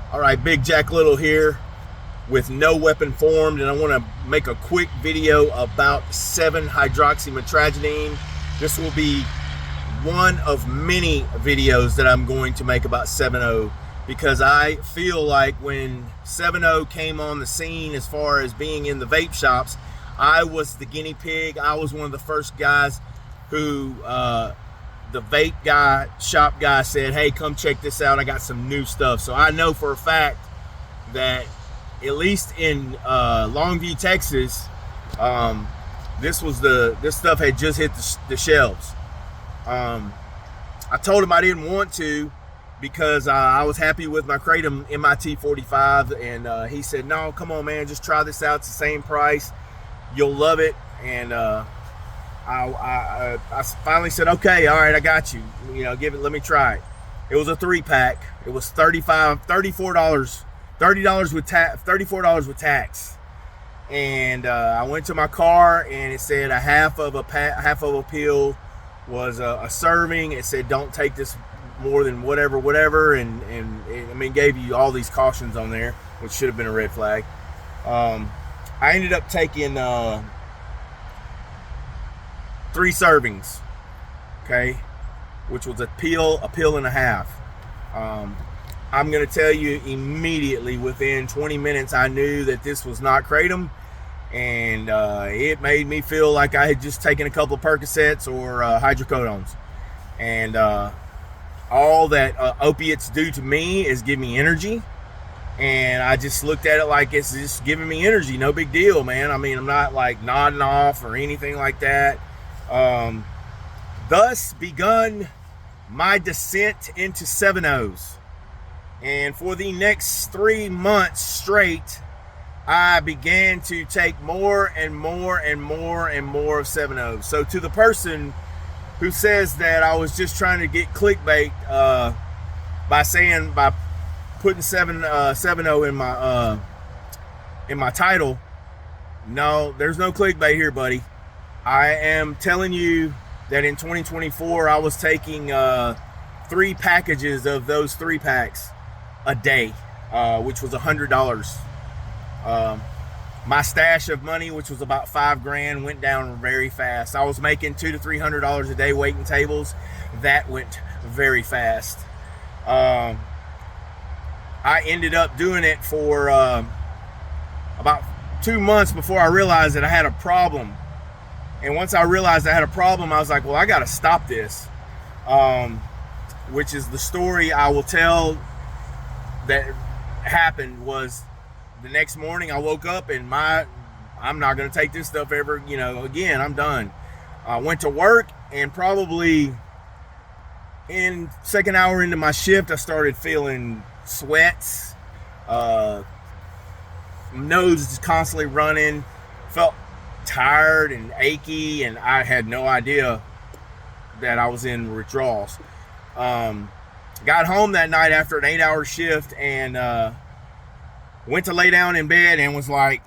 All right, Big Jack Little here with No Weapon Formed, and I want to make a quick video about 7-hydroxymitragynine. This will be one of many videos that I'm going to make about 7-0 because I feel like when 7-0 came on the scene as far as being in the vape shops, I was the guinea pig. I was one of the first guys who the vape shop guy said, hey, come check this out, I got some new stuff. So I know for a fact that at least in Longview, Texas, this stuff had just hit the shelves. I told him I didn't want to because I was happy with my Kratom MIT 45, and he said, no, come on, man, just try this out. It's the same price, you'll love it. And I finally said, okay, all right, I got you. Let me try it. It was a 3-pack. It was $34 with tax. And I went to my car, and it said a half of a pill was a serving. It said don't take this more than whatever, and it gave you all these cautions on there, which should have been a red flag. I ended up taking 3 servings, okay, which was a pill and a half. I'm going to tell you immediately, within 20 minutes, I knew that this was not Kratom, and it made me feel like I had just taken a couple of Percocets or hydrocodones. And all that opiates do to me is give me energy, and I just looked at it like it's just giving me energy, no big deal, man. I mean, I'm not like nodding off or anything like that. Thus begun my descent into 7-0s. And for the next 3 months straight, I began to take more and more and more and more of 7-0s. So to the person who says that I was just trying to get clickbait by putting 7-0 in my title, no, there's no clickbait here, buddy. I am telling you that in 2024, I was taking 3 packages of those 3-packs a day, which was $100. My stash of money, which was about $5,000, went down very fast. I was making $200 to $300 a day waiting tables. That went very fast. I ended up doing it for about 2 months before I realized that I had a problem. And once I realized I had a problem, I was like, well, I got to stop this, which is the story I will tell that happened. Was the next morning I woke up and I'm not going to take this stuff ever, again. I'm done. I went to work, and probably in second hour into my shift, I started feeling sweats, nose is constantly running, felt tired and achy, and I had no idea that I was in withdrawals. Got home that night after an 8-hour shift, and went to lay down in bed and was like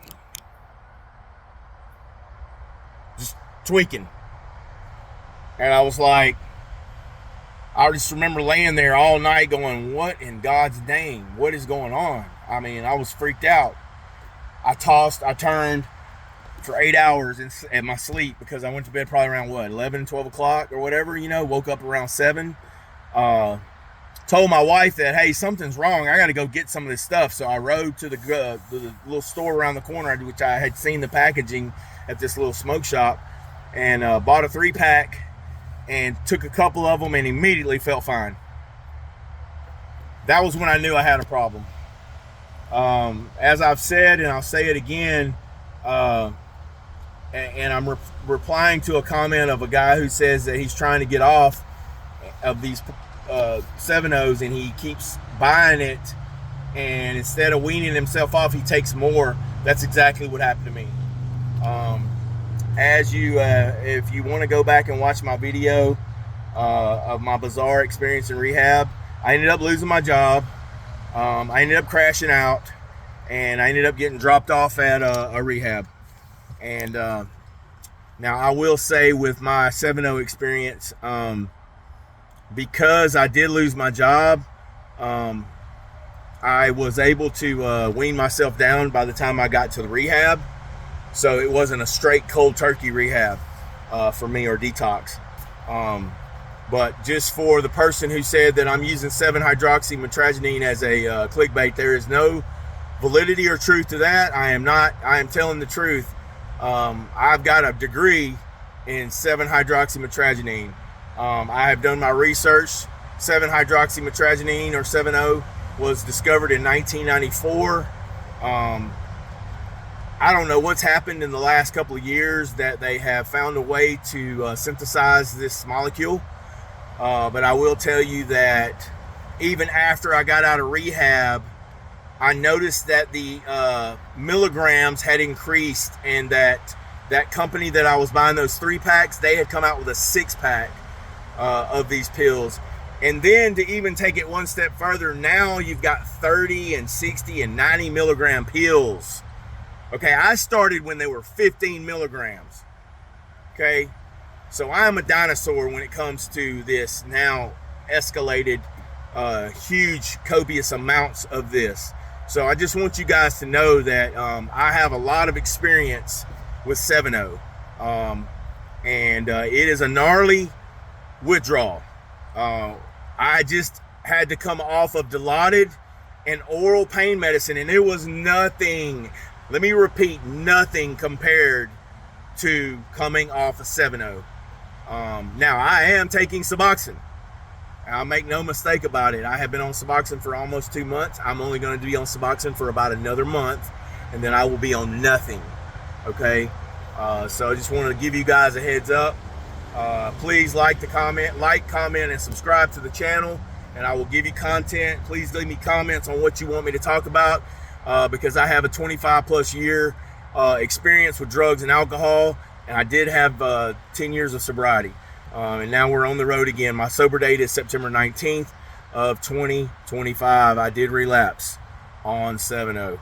just tweaking. And I was like, I just remember laying there all night going, what in God's name, what is going on? I mean, I was freaked out. I tossed, I turned for 8 hours in my sleep, because I went to bed probably around 11, 12 o'clock or whatever, woke up around 7. Told my wife that, hey, something's wrong, I got to go get some of this stuff. So I rode to the little store around the corner, which I had seen the packaging at this little smoke shop, and bought a 3-pack and took a couple of them and immediately felt fine. That was when I knew I had a problem. As I've said, and I'll say it again, and I'm replying to a comment of a guy who says that he's trying to get off of these 7-0s, and he keeps buying it, and instead of weaning himself off, he takes more. That's exactly what happened to me. If you want to go back and watch my video of my bizarre experience in rehab, I ended up losing my job. I ended up crashing out, and I ended up getting dropped off at a rehab. And now I will say, with my 7-0 experience, because I did lose my job, I was able to wean myself down by the time I got to the rehab. So it wasn't a straight cold turkey rehab for me, or detox. But just for the person who said that I'm using 7-hydroxymitragynine as a clickbait, there is no validity or truth to that. I am not. I am telling the truth. I've got a degree in 7-hydroxymitragynine. I have done my research. 7-hydroxymitragynine, or 7-0, was discovered in 1994. I don't know what's happened in the last couple of years that they have found a way to synthesize this molecule. But I will tell you that even after I got out of rehab, I noticed that the milligrams had increased, and that company that I was buying those 3-packs, they had come out with a 6-pack of these pills. And then to even take it one step further, now you've got 30 and 60 and 90 milligram pills. Okay, I started when they were 15 milligrams. Okay, so I'm a dinosaur when it comes to this now escalated, huge, copious amounts of this. So I just want you guys to know that I have a lot of experience with 7-0. And it is a gnarly withdrawal. I just had to come off of Dilaudid and oral pain medicine, and it was nothing. Let me repeat, nothing compared to coming off of 7-0. Now, I am taking Suboxone. I'll make no mistake about it. I have been on Suboxone for almost 2 months. I'm only going to be on Suboxone for about another month, and then I will be on nothing. Okay? So I just wanted to give you guys a heads up. Please like, comment, and subscribe to the channel, and I will give you content. Please leave me comments on what you want me to talk about, because I have a 25+ year experience with drugs and alcohol, and I did have 10 years of sobriety. And now we're on the road again. My sober date is September 19th of 2025. I did relapse on 7-0.